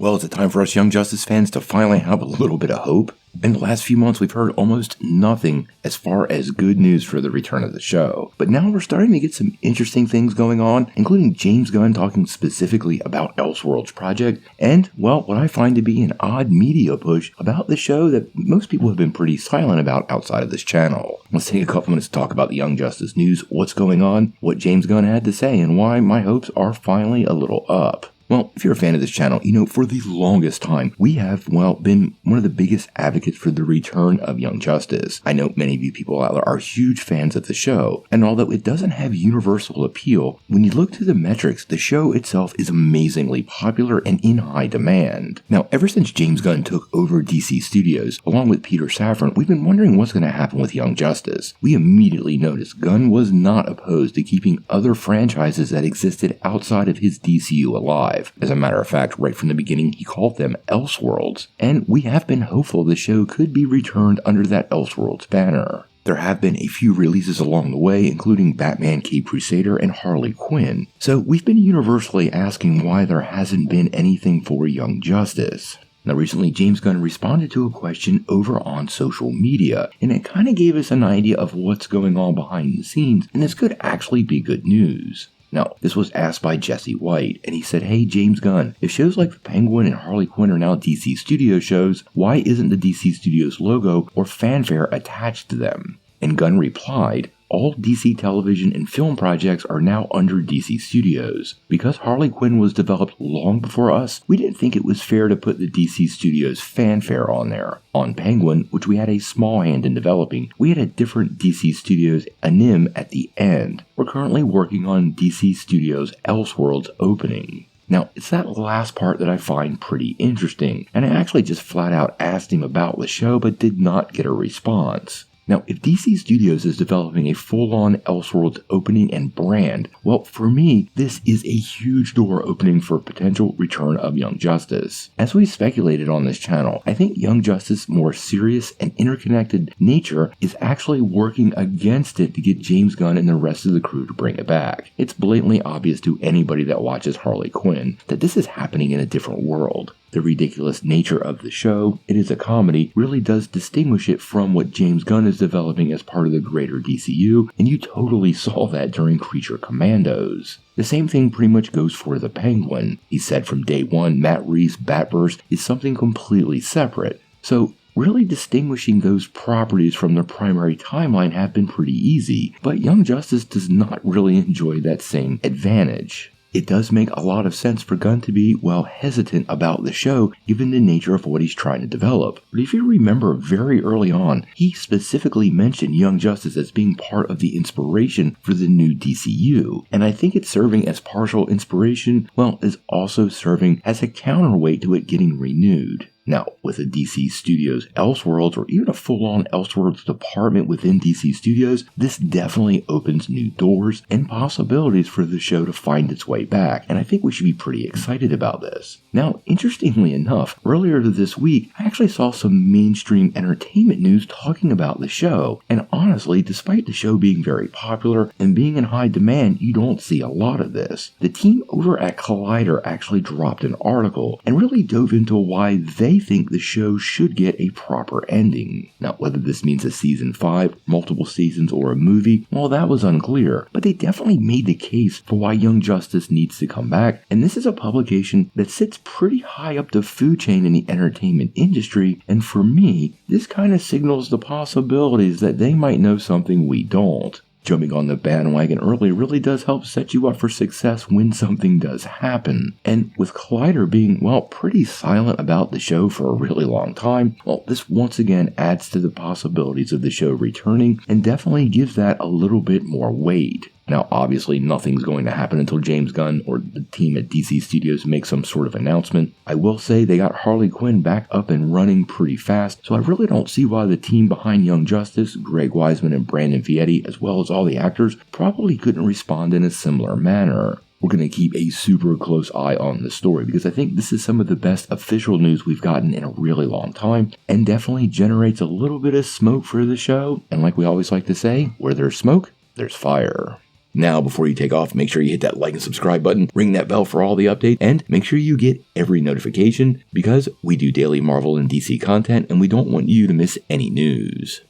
Well, is it time for us Young Justice fans to finally have a little bit of hope? In the last few months, we've heard almost nothing as far as good news for the return of the show. But now we're starting to get some interesting things going on, including James Gunn talking specifically about Elseworlds project, and, well, what I find to be an odd media push about the show that most people have been pretty silent about outside of this channel. Let's take a couple minutes to talk about the Young Justice news, what's going on, what James Gunn had to say, and why my hopes are finally a little up. Well, if you're a fan of this channel, you know, for the longest time, we have, been one of the biggest advocates for the return of Young Justice. I know many of you people out there are huge fans of the show, and although it doesn't have universal appeal, when you look to the metrics, the show itself is amazingly popular and in high demand. Now, ever since James Gunn took over DC Studios, along with Peter Safran, we've been wondering what's going to happen with Young Justice. We immediately noticed Gunn was not opposed to keeping other franchises that existed outside of his DCU alive. As a matter of fact, right from the beginning, he called them Elseworlds, and we have been hopeful the show could be returned under that Elseworlds banner. There have been a few releases along the way, including Batman Caped Crusader and Harley Quinn, so we've been universally asking why there hasn't been anything for Young Justice. Now recently, James Gunn responded to a question over on social media, and it kind of gave us an idea of what's going on behind the scenes, and this could actually be good news. Now, this was asked by Jesse White, and he said, "Hey James Gunn, if shows like The Penguin and Harley Quinn are now DC Studios shows, why isn't the DC Studios logo or fanfare attached to them?" And Gunn replied, "All DC television and film projects are now under DC Studios. Because Harley Quinn was developed long before us, we didn't think it was fair to put the DC Studios fanfare on there. On Penguin, which we had a small hand in developing, we had a different DC Studios anim at the end. We're currently working on DC Studios Elseworlds opening." Now, it's that last part that I find pretty interesting, and I actually just flat out asked him about the show but did not get a response. Now, if DC Studios is developing a full-on Elseworlds opening and brand, well, for me, this is a huge door opening for potential return of Young Justice. As we speculated on this channel, I think Young Justice's more serious and interconnected nature is actually working against it to get James Gunn and the rest of the crew to bring it back. It's blatantly obvious to anybody that watches Harley Quinn that this is happening in a different world. The ridiculous nature of the show, it is a comedy, really does distinguish it from what James Gunn is developing as part of the greater DCU, and you totally saw that during Creature Commandos. The same thing pretty much goes for The Penguin. He said from day one, Matt Reeves' Batverse is something completely separate. So, really distinguishing those properties from their primary timeline have been pretty easy, but Young Justice does not really enjoy that same advantage. It does make a lot of sense for Gunn to be, hesitant about the show given the nature of what he's trying to develop. But if you remember very early on, he specifically mentioned Young Justice as being part of the inspiration for the new DCU. And I think it's serving as partial inspiration, is also serving as a counterweight to it getting renewed. Now, with a DC Studios Elseworlds or even a full-on Elseworlds department within DC Studios, this definitely opens new doors and possibilities for the show to find its way back, and I think we should be pretty excited about this. Now, interestingly enough, earlier this week, I actually saw some mainstream entertainment news talking about the show, and honestly, despite the show being very popular and being in high demand, you don't see a lot of this. The team over at Collider actually dropped an article and really dove into why they think the show should get a proper ending. Now, whether this means a season 5, multiple seasons, or a movie, that was unclear, but they definitely made the case for why Young Justice needs to come back, and this is a publication that sits pretty high up the food chain in the entertainment industry, and for me, this kind of signals the possibilities that they might know something we don't. Jumping on the bandwagon early really does help set you up for success when something does happen. And with Collider being, pretty silent about the show for a really long time, this once again adds to the possibilities of the show returning and definitely gives that a little bit more weight. Now, obviously, nothing's going to happen until James Gunn or the team at DC Studios make some sort of announcement. I will say they got Harley Quinn back up and running pretty fast, so I really don't see why the team behind Young Justice, Greg Weisman and Brandon Vietti, as well as all the actors, probably couldn't respond in a similar manner. We're going to keep a super close eye on the story because I think this is some of the best official news we've gotten in a really long time and definitely generates a little bit of smoke for the show. And like we always like to say, where there's smoke, there's fire. Now, before you take off, make sure you hit that like and subscribe button, ring that bell for all the updates, and make sure you get every notification because we do daily Marvel and DC content and we don't want you to miss any news.